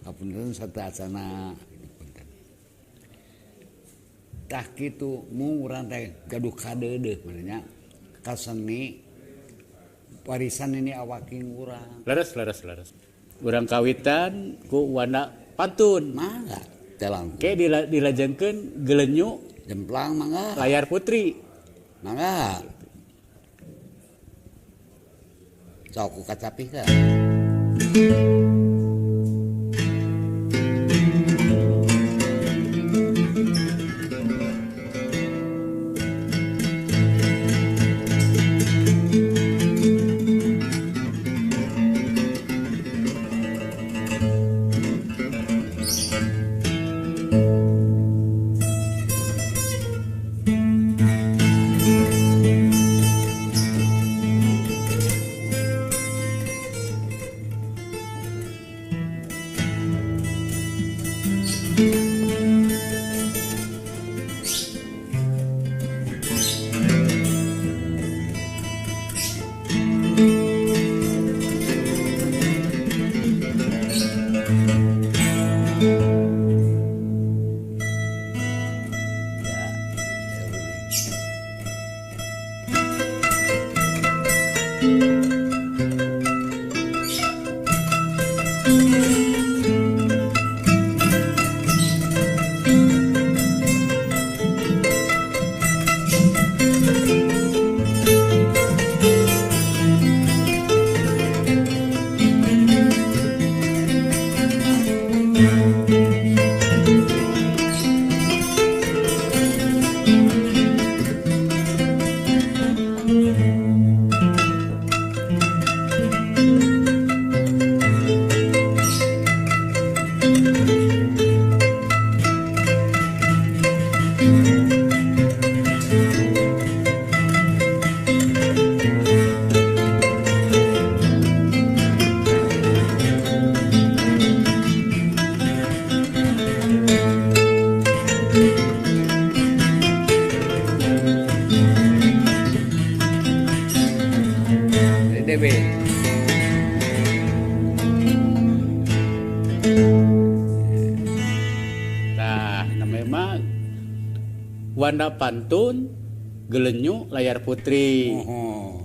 Hapunten sateasana. Tah kitu mung urang teh gaduh kadeudeuh manehnya ka seni warisan ini awaking urang. Leres. Urang kawitan ku wana pantun. Mangga telang. Ke dilajengkeun gelenyu Jemplang mangga. layar putri. Mangga. Sok ku kacapikeun. DB. Nah, namanya mah wanda pantun gelenyu layar putri. Oh.